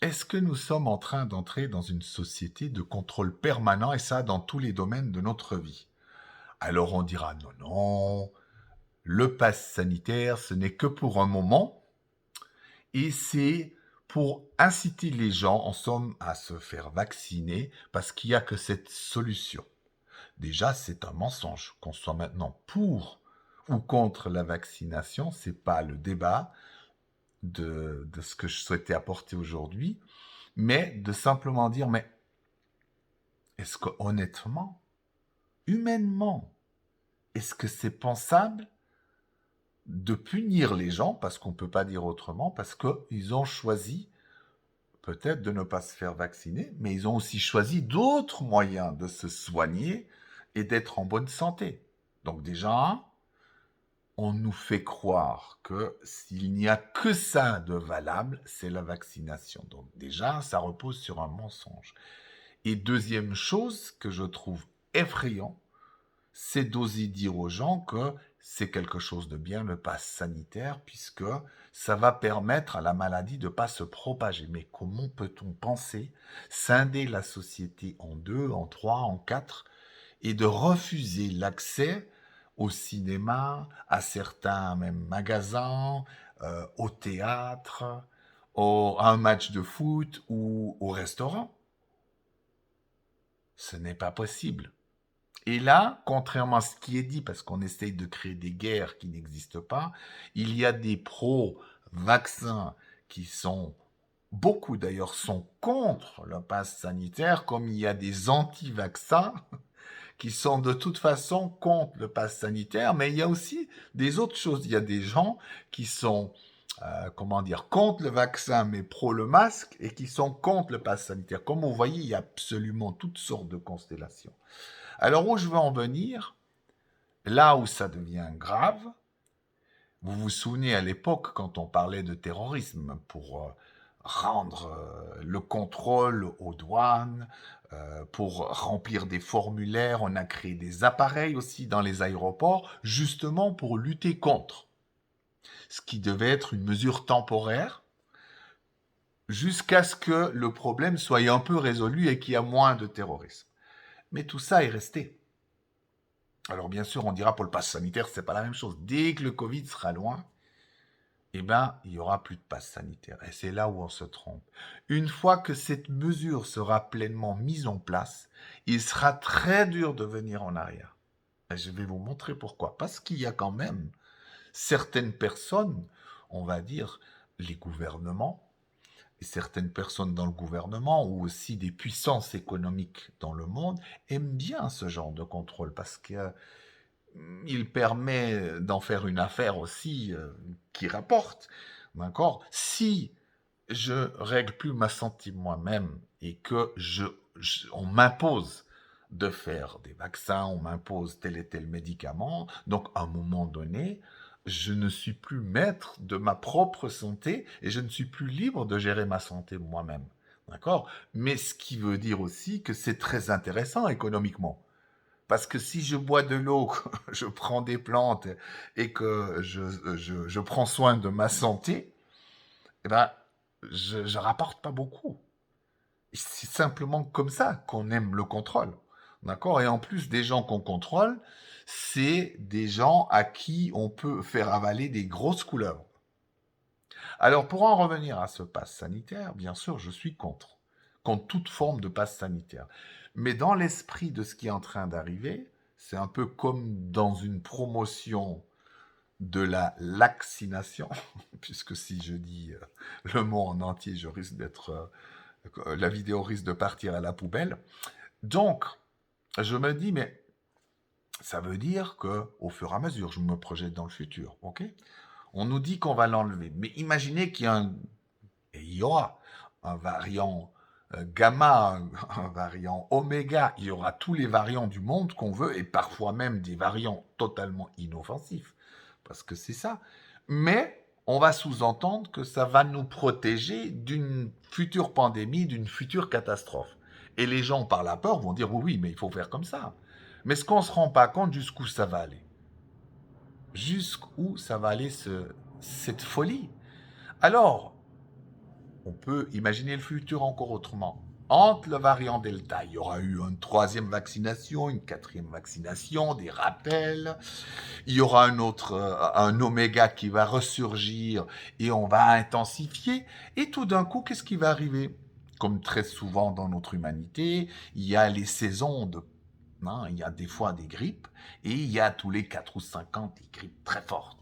Est-ce que nous sommes en train d'entrer dans une société de contrôle permanent et ça dans tous les domaines de notre vie? Alors on dira non, non, le pass sanitaire, ce n'est que pour un moment et c'est pour inciter les gens, en somme, à se faire vacciner parce qu'il n'y a que cette solution. Déjà, c'est un mensonge. Qu'on soit maintenant pour ou contre la vaccination, c'est pas le débat de ce que je souhaitais apporter aujourd'hui, mais de simplement dire, mais est-ce que honnêtement, humainement, est-ce que c'est pensable de punir les gens, parce qu'on ne peut pas dire autrement, parce qu'ils ont choisi peut-être de ne pas se faire vacciner, mais ils ont aussi choisi d'autres moyens de se soigner et d'être en bonne santé. Donc déjà, on nous fait croire que s'il n'y a que ça de valable, c'est la vaccination. Donc déjà, ça repose sur un mensonge. Et deuxième chose que je trouve effrayant, c'est d'oser dire aux gens que c'est quelque chose de bien, le pass sanitaire, puisque ça va permettre à la maladie de ne pas se propager. Mais comment peut-on penser scinder la société en deux, en trois, en quatre, et de refuser l'accès au cinéma, à certains même magasins, au théâtre, à un match de foot ou au restaurant? Ce n'est pas possible. Et là, contrairement à ce qui est dit, parce qu'on essaye de créer des guerres qui n'existent pas, il y a des pro-vaccins qui sont, beaucoup d'ailleurs, sont contre le pass sanitaire, comme il y a des anti-vaccins qui sont de toute façon contre le pass sanitaire, mais il y a aussi des autres choses. Il y a des gens qui sont, comment dire, contre le vaccin, mais pro le masque, et qui sont contre le pass sanitaire. Comme vous voyez, il y a absolument toutes sortes de constellations. Alors où je veux en venir, là où ça devient grave, vous vous souvenez à l'époque quand on parlait de terrorisme pour rendre le contrôle aux douanes, pour remplir des formulaires, on a créé des appareils aussi dans les aéroports, justement pour lutter contre. Ce qui devait être une mesure temporaire, jusqu'à ce que le problème soit un peu résolu et qu'il y ait moins de terrorisme. Mais tout ça est resté. Alors bien sûr, on dira pour le pass sanitaire, c'est pas la même chose. Dès que le Covid sera loin, eh ben, il y aura plus de pass sanitaire. Et c'est là où on se trompe. Une fois que cette mesure sera pleinement mise en place, il sera très dur de venir en arrière. Et je vais vous montrer pourquoi. Parce qu'il y a quand même certaines personnes, on va dire les gouvernements, et certaines personnes dans le gouvernement ou aussi des puissances économiques dans le monde aiment bien ce genre de contrôle parce que il permet d'en faire une affaire aussi qui rapporte. D'accord? Si je règle plus ma santé moi-même et que on m'impose de faire des vaccins, on m'impose tel et tel médicament, donc à un moment donné, je ne suis plus maître de ma propre santé et je ne suis plus libre de gérer ma santé moi-même. D'accord? Mais ce qui veut dire aussi que c'est très intéressant économiquement. Parce que si je bois de l'eau, je prends des plantes et que je prends soin de ma santé, eh ben, je rapporte pas beaucoup. C'est simplement comme ça qu'on aime le contrôle. D'accord? Et en plus, des gens qu'on contrôle, c'est des gens à qui on peut faire avaler des grosses couleuvres. Alors, pour en revenir à ce pass sanitaire, bien sûr, je suis contre. Contre toute forme de pass sanitaire. Mais dans l'esprit de ce qui est en train d'arriver, c'est un peu comme dans une promotion de la vaccination, puisque si je dis le mot en entier, je risque d'être, la vidéo risque de partir à la poubelle. Donc, je me dis, mais ça veut dire que, au fur et à mesure, je me projette dans le futur, ok? On nous dit qu'on va l'enlever, mais imaginez qu'il y a et il y aura un variant gamma, un variant oméga, il y aura tous les variants du monde qu'on veut, et parfois même des variants totalement inoffensifs, parce que c'est ça. Mais on va sous-entendre que ça va nous protéger d'une future pandémie, d'une future catastrophe. Et les gens, par la peur, vont dire oui, oui, mais il faut faire comme ça. Mais ce qu'on ne se rend pas compte jusqu'où ça va aller. Jusqu'où ça va aller cette folie. Alors, on peut imaginer le futur encore autrement. Entre le variant Delta, il y aura eu une troisième vaccination, une quatrième vaccination, des rappels. Il y aura un oméga qui va ressurgir et on va intensifier. Et tout d'un coup, qu'est-ce qui va arriver? Comme très souvent dans notre humanité, il y a les saisons de... hein, il y a des fois des grippes et il y a tous les 4 ou 5 ans des grippes très fortes.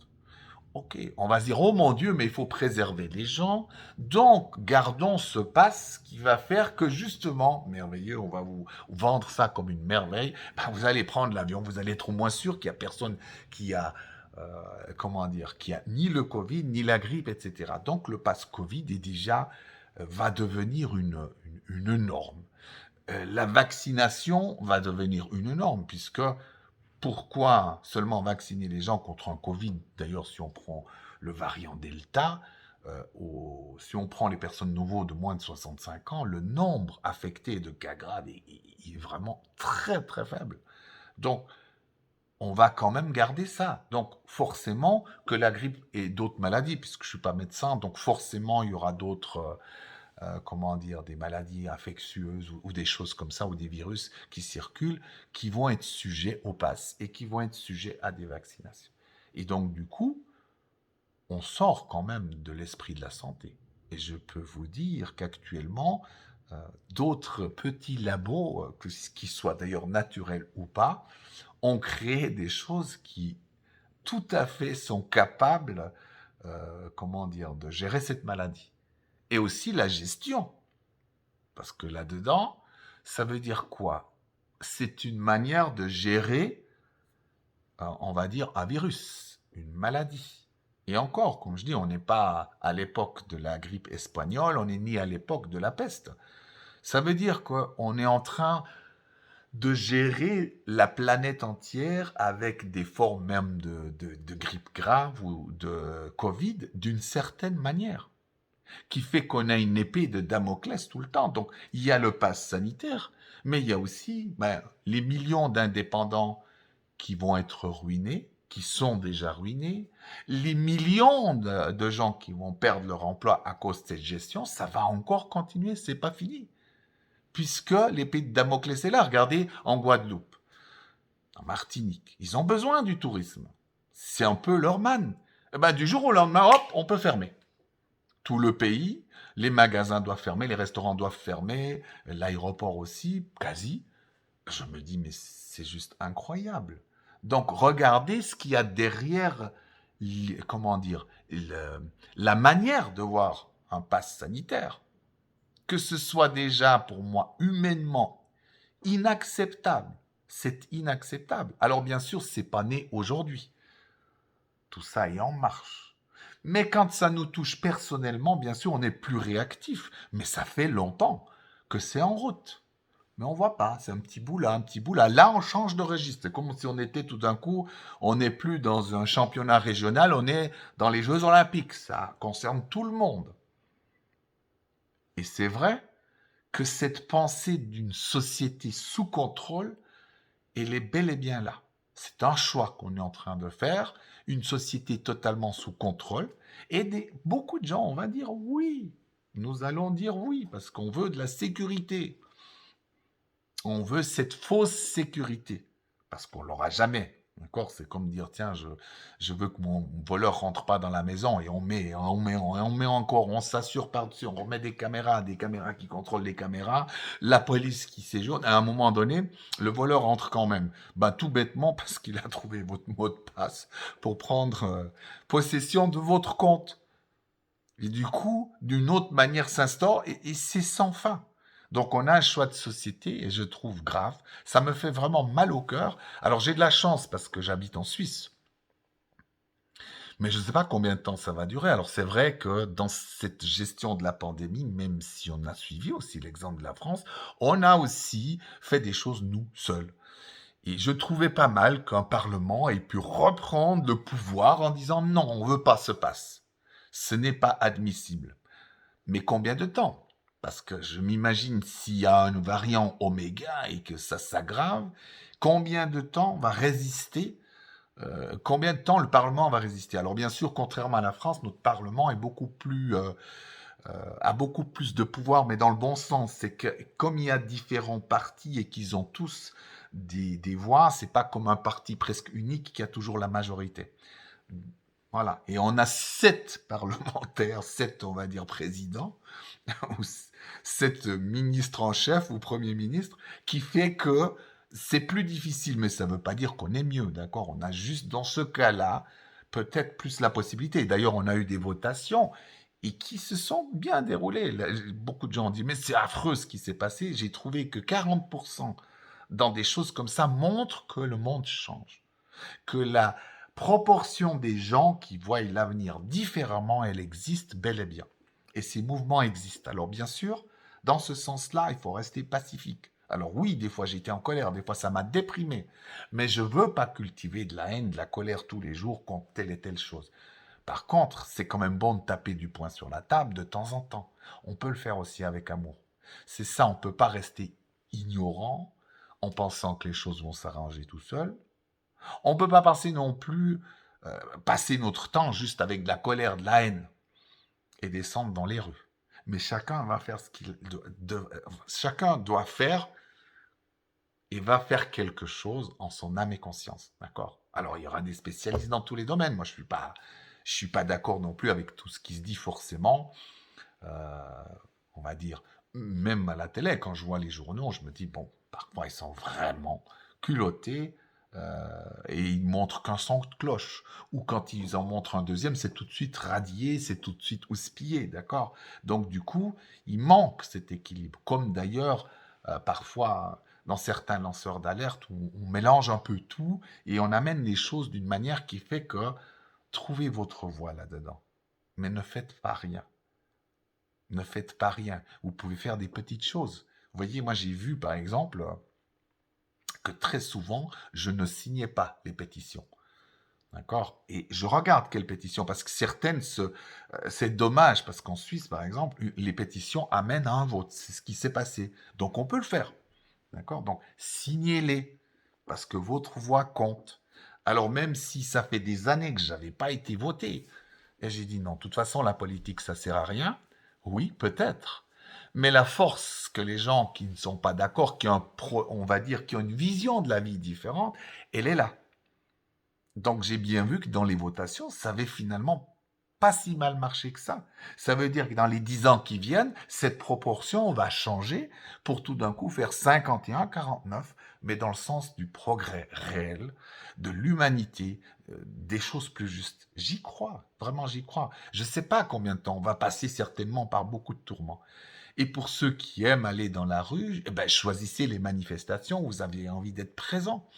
Ok, on va se dire, oh mon Dieu, mais il faut préserver les gens. Donc, gardons ce pass qui va faire que justement, merveilleux, on va vous vendre ça comme une merveille. Ben, vous allez prendre l'avion, vous allez être au moins sûr qu'il n'y a personne qui a, comment dire, qui a ni le Covid, ni la grippe, etc. Donc, le pass Covid est déjà, va devenir une norme. La vaccination va devenir une norme puisque pourquoi seulement vacciner les gens contre un Covid? D'ailleurs, si on prend le variant Delta, si on prend les personnes nouveaux de moins de 65 ans, le nombre affecté de cas graves est vraiment très très faible. Donc, on va quand même garder ça. Donc, forcément que la grippe et d'autres maladies, puisque je ne suis pas médecin, donc forcément il y aura d'autres comment dire, des maladies infectieuses ou des choses comme ça, ou des virus qui circulent, qui vont être sujets au pass et qui vont être sujets à des vaccinations. Et donc, du coup, on sort quand même de l'esprit de la santé. Et je peux vous dire qu'actuellement, d'autres petits labos, qui soient d'ailleurs naturels ou pas, ont créé des choses qui tout à fait sont capables, comment dire, de gérer cette maladie. Et aussi la gestion. Parce que là-dedans, ça veut dire quoi? C'est une manière de gérer, on va dire, un virus, une maladie. Et encore, comme je dis, on n'est pas à l'époque de la grippe espagnole, on n'est ni à l'époque de la peste. Ça veut dire qu'on est en train de gérer la planète entière avec des formes même de grippe grave ou de Covid d'une certaine manière, qui fait qu'on a une épée de Damoclès tout le temps. Donc, il y a le pass sanitaire, mais il y a aussi les millions d'indépendants qui vont être ruinés, qui sont déjà ruinés, les millions de gens qui vont perdre leur emploi à cause de cette gestion, ça va encore continuer, c'est pas fini. Puisque l'épée de Damoclès est là. Regardez en Guadeloupe, en Martinique, ils ont besoin du tourisme. C'est un peu leur manne. Et ben, du jour au lendemain, hop, on peut fermer tout le pays, les magasins doivent fermer, les restaurants doivent fermer, l'aéroport aussi, quasi. Je me dis, mais c'est juste incroyable. Donc, regardez ce qu'il y a derrière, comment dire, la manière de voir un pass sanitaire. Que ce soit déjà, pour moi, humainement inacceptable. C'est inacceptable. Alors, bien sûr, c'est pas né aujourd'hui. Tout ça est en marche. Mais quand ça nous touche personnellement, bien sûr, on est plus réactif. Mais ça fait longtemps que c'est en route. Mais on voit pas, c'est un petit bout là, un petit bout là. Là, on change de registre. C'est comme si on était tout d'un coup, on n'est plus dans un championnat régional, on est dans les Jeux Olympiques. Ça concerne tout le monde. Et c'est vrai que cette pensée d'une société sous contrôle, elle est bel et bien là. C'est un choix qu'on est en train de faire, une société totalement sous contrôle, et beaucoup de gens, on va dire oui. Nous allons dire oui, parce qu'on veut de la sécurité. On veut cette fausse sécurité, parce qu'on l'aura jamais. D'accord? C'est comme dire, tiens, je veux que mon voleur rentre pas dans la maison et on met encore, on s'assure par-dessus, on remet des caméras qui contrôlent les caméras, la police qui séjourne. À un moment donné, le voleur rentre quand même. Ben, tout bêtement parce qu'il a trouvé votre mot de passe pour prendre possession de votre compte. Et du coup, d'une autre manière s'instaure et c'est sans fin. Donc on a un choix de société et je trouve grave. Ça me fait vraiment mal au cœur. Alors j'ai de la chance parce que j'habite en Suisse. Mais je ne sais pas combien de temps ça va durer. Alors c'est vrai que dans cette gestion de la pandémie, même si on a suivi aussi l'exemple de la France, on a aussi fait des choses nous seuls. Et je trouvais pas mal qu'un Parlement ait pu reprendre le pouvoir en disant non, on ne veut pas ce passe. Ce n'est pas admissible. Mais combien de temps? Parce que je m'imagine s'il y a un variant oméga et que ça s'aggrave, combien de temps va résister, combien de temps le Parlement va résister? Alors bien sûr, contrairement à la France, notre Parlement est beaucoup plus a beaucoup plus de pouvoir, mais dans le bon sens. C'est que comme il y a différents partis et qu'ils ont tous des voix, c'est pas comme un parti presque unique qui a toujours la majorité. Voilà. Et on a 7 parlementaires, 7, on va dire, présidents, ou 7 ministres en chef ou premiers ministres, qui fait que c'est plus difficile, mais ça ne veut pas dire qu'on est mieux, d'accord? On a juste, dans ce cas-là, peut-être plus la possibilité. D'ailleurs, on a eu des votations et qui se sont bien déroulées. Là, beaucoup de gens ont dit, mais c'est affreux ce qui s'est passé. J'ai trouvé que 40% dans des choses comme ça montrent que le monde change, que la proportion des gens qui voient l'avenir différemment, elle existe bel et bien. Et ces mouvements existent. Alors bien sûr, dans ce sens-là, il faut rester pacifique. Alors oui, des fois j'étais en colère, des fois ça m'a déprimé, mais je ne veux pas cultiver de la haine, de la colère tous les jours contre telle et telle chose. Par contre, c'est quand même bon de taper du poing sur la table de temps en temps. On peut le faire aussi avec amour. C'est ça, on ne peut pas rester ignorant en pensant que les choses vont s'arranger tout seul. On ne peut pas passer non plus, passer notre temps juste avec de la colère, de la haine et descendre dans les rues. Mais chacun va faire ce qu'il chacun doit faire et va faire quelque chose en son âme et conscience, d'accord? Alors il y aura des spécialistes dans tous les domaines. Moi je suis pas d'accord non plus avec tout ce qui se dit forcément. Euh, on va dire même à la télé quand je vois les journaux, je me dis bon, parfois ils sont vraiment culottés. Et ils montrent qu'un son de cloche. Ou quand ils en montrent un deuxième, c'est tout de suite radié, c'est tout de suite houspillé, d'accord? Donc du coup, il manque cet équilibre. Comme d'ailleurs, parfois, dans certains lanceurs d'alerte, on mélange un peu tout et on amène les choses d'une manière qui fait que trouvez votre voie là-dedans. Mais ne faites pas rien. Ne faites pas rien. Vous pouvez faire des petites choses. Vous voyez, moi j'ai vu par exemple que très souvent, je ne signais pas les pétitions. D'accord? Et je regarde quelles pétitions, parce que certaines, c'est dommage, parce qu'en Suisse, par exemple, les pétitions amènent à un vote. C'est ce qui s'est passé. Donc on peut le faire. D'accord? Donc signez-les, parce que votre voix compte. Alors même si ça fait des années que je n'avais pas été voté, et j'ai dit non, de toute façon, la politique, ça sert à rien. Oui, peut-être. Mais la force que les gens qui ne sont pas d'accord, on va dire, qui ont une vision de la vie différente, elle est là. Donc j'ai bien vu que dans les votations, ça avait finalement pas si mal marché que ça. Ça veut dire que dans les 10 ans qui viennent, cette proportion va changer pour tout d'un coup faire 51-49, mais dans le sens du progrès réel, de l'humanité, des choses plus justes. J'y crois, vraiment j'y crois. Je ne sais pas combien de temps, on va passer certainement par beaucoup de tourments. Et pour ceux qui aiment aller dans la rue, eh ben, choisissez les manifestations où vous avez envie d'être présent.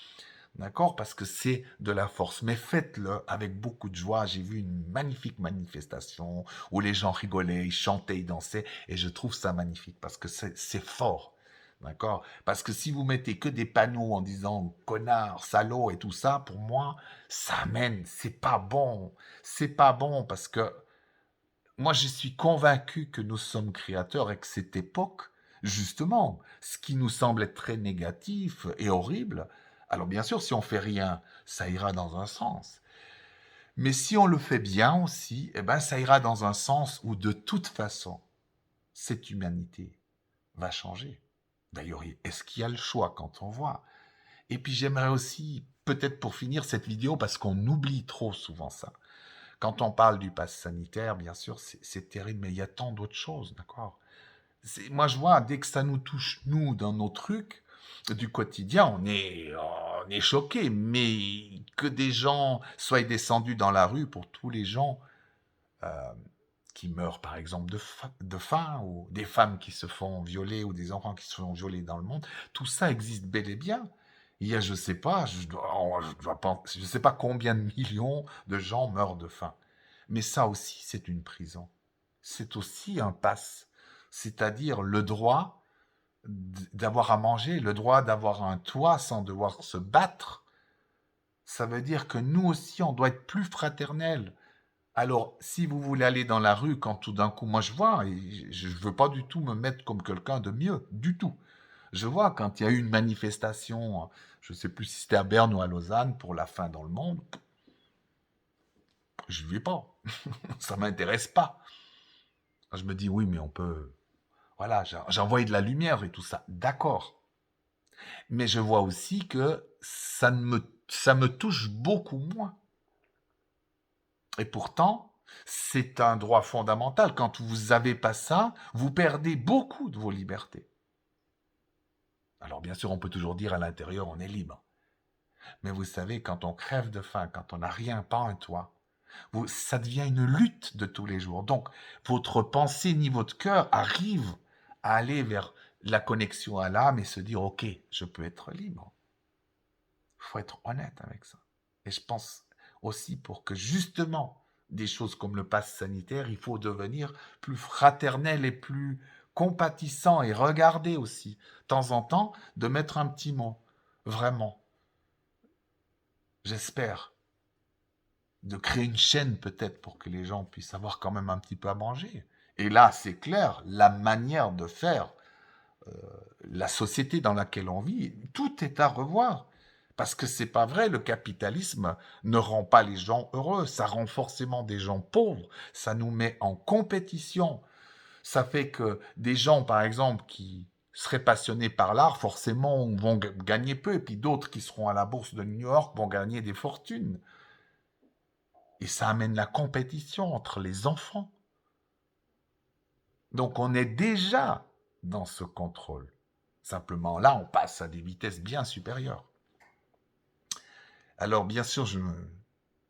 D'accord? Parce que c'est de la force. Mais faites-le avec beaucoup de joie. J'ai vu une magnifique manifestation où les gens rigolaient, ils chantaient, ils dansaient. Et je trouve ça magnifique parce que c'est fort. D'accord? Parce que si vous mettez que des panneaux en disant connard, salaud et tout ça, pour moi, ça mène. C'est pas bon. C'est pas bon parce que moi, je suis convaincu que nous sommes créateurs et que cette époque, justement, ce qui nous semble être très négatif et horrible, alors bien sûr, si on fait rien, ça ira dans un sens. Mais si on le fait bien aussi, eh ben, ça ira dans un sens où de toute façon, cette humanité va changer. D'ailleurs, est-ce qu'il y a le choix quand on voit? Et puis j'aimerais aussi, peut-être pour finir cette vidéo, parce qu'on oublie trop souvent ça, quand on parle du pass sanitaire, bien sûr, c'est terrible, mais il y a tant d'autres choses, d'accord? Moi, je vois, dès que ça nous touche, nous, dans nos trucs du quotidien, on est choqués, mais que des gens soient descendus dans la rue pour tous les gens euh, qui meurent, par exemple, de faim, ou des femmes qui se font violer, ou des enfants qui se font violer dans le monde, tout ça existe bel et bien. Il y a, je sais pas, je sais pas combien de millions de gens meurent de faim. Mais ça aussi, c'est une prison. C'est aussi un pass. C'est-à-dire le droit d'avoir à manger, le droit d'avoir un toit sans devoir se battre. Ça veut dire que nous aussi, on doit être plus fraternels. Alors, si vous voulez aller dans la rue, quand tout d'un coup, moi je vois, et je ne veux pas du tout me mettre comme quelqu'un de mieux, du tout. Je vois quand il y a eu une manifestation, je ne sais plus si c'était à Berne ou à Lausanne, pour la faim dans le monde, je ne vais pas. Ça ne m'intéresse pas. Je me dis, oui, mais on peut... Voilà, j'ai envoyé de la lumière et tout ça. D'accord. Mais je vois aussi que ça me touche beaucoup moins. Et pourtant, c'est un droit fondamental. Quand vous n'avez pas ça, vous perdez beaucoup de vos libertés. Alors bien sûr, on peut toujours dire à l'intérieur, on est libre. Mais vous savez, quand on crève de faim, quand on n'a rien, pas un toit, ça devient une lutte de tous les jours. Donc, votre pensée ni votre cœur arrive à aller vers la connexion à l'âme et se dire, ok, je peux être libre. Il faut être honnête avec ça. Et je pense aussi pour que justement des choses comme le pass sanitaire, il faut devenir plus fraternel et plus compatissant et regarder aussi, de temps en temps, de mettre un petit mot. Vraiment. J'espère de créer une chaîne peut-être pour que les gens puissent avoir quand même un petit peu à manger. Et là, c'est clair, la manière de faire, la société dans laquelle on vit, tout est à revoir. Parce que c'est pas vrai, le capitalisme ne rend pas les gens heureux, ça rend forcément des gens pauvres, ça nous met en compétition. Ça fait que des gens, par exemple, qui seraient passionnés par l'art, forcément vont gagner peu, et puis d'autres qui seront à la bourse de New York vont gagner des fortunes. Et ça amène la compétition entre les enfants. Donc on est déjà dans ce contrôle. Simplement là, on passe à des vitesses bien supérieures. Alors bien sûr, je ne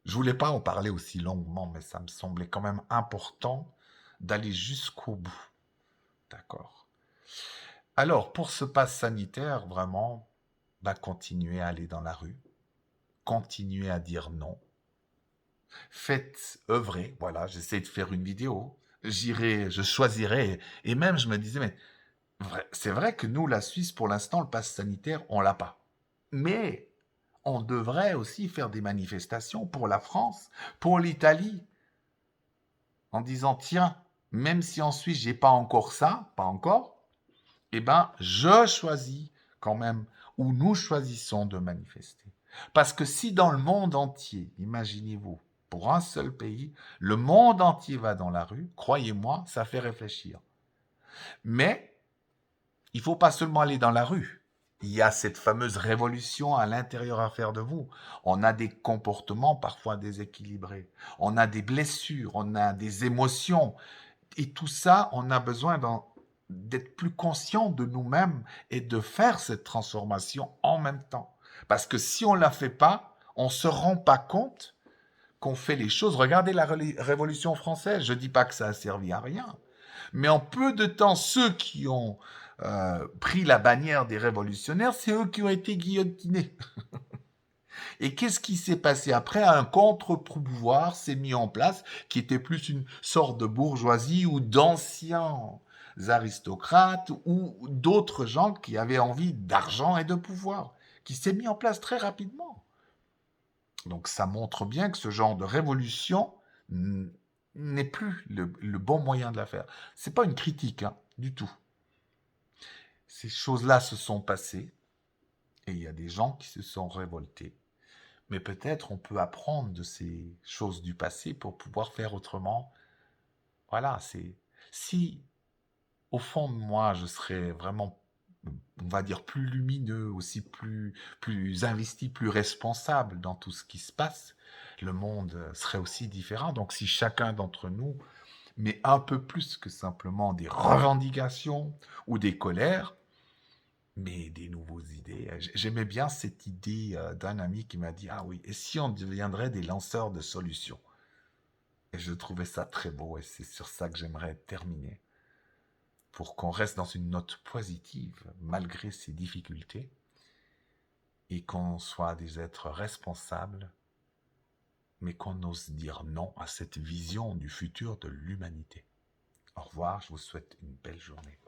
voulais pas en parler aussi longuement, mais ça me semblait quand même important d'aller jusqu'au bout. D'accord. Alors pour ce pass sanitaire, vraiment, continuez à aller dans la rue, continuez à dire non, faites œuvrer, voilà, j'essaie de faire une vidéo, j'irai, je choisirai, et même je me disais, mais c'est vrai que nous, la Suisse, pour l'instant, le pass sanitaire, on l'a pas. Mais on devrait aussi faire des manifestations pour la France, pour l'Italie, en disant, tiens, même si en Suisse, j'ai pas encore ça, pas encore, eh ben, je choisis quand même, ou nous choisissons de manifester. Parce que si dans le monde entier, imaginez-vous, pour un seul pays, le monde entier va dans la rue, croyez-moi, ça fait réfléchir. Mais il ne faut pas seulement aller dans la rue. Il y a cette fameuse révolution à l'intérieur à faire de vous. On a des comportements parfois déséquilibrés. On a des blessures, on a des émotions. Et tout ça, on a besoin d'être plus conscient de nous-mêmes et de faire cette transformation en même temps. Parce que si on ne la fait pas, on ne se rend pas compte qu'on fait les choses. Regardez la Révolution française. Je ne dis pas que ça a servi à rien. Mais en peu de temps, ceux qui ont pris la bannière des révolutionnaires, c'est eux qui ont été guillotinés. Et qu'est-ce qui s'est passé après? Un contre-pouvoir s'est mis en place, qui était plus une sorte de bourgeoisie ou d'anciens aristocrates ou d'autres gens qui avaient envie d'argent et de pouvoir, qui s'est mis en place très rapidement. Donc ça montre bien que ce genre de révolution n'est plus le bon moyen de la faire. C'est pas une critique, hein, du tout. Ces choses-là se sont passées et il y a des gens qui se sont révoltés. Mais peut-être on peut apprendre de ces choses du passé pour pouvoir faire autrement. Voilà, c'est si au fond de moi je serais vraiment, on va dire, plus lumineux, aussi plus investi, plus responsable dans tout ce qui se passe, le monde serait aussi différent. Donc si chacun d'entre nous met un peu plus que simplement des revendications ou des colères, mais des nouvelles idées. J'aimais bien cette idée d'un ami qui m'a dit, ah oui, et si on deviendrait des lanceurs de solutions? Et je trouvais ça très beau et c'est sur ça que j'aimerais terminer. Pour qu'on reste dans une note positive malgré ces difficultés et qu'on soit des êtres responsables, mais qu'on ose dire non à cette vision du futur de l'humanité. Au revoir, je vous souhaite une belle journée.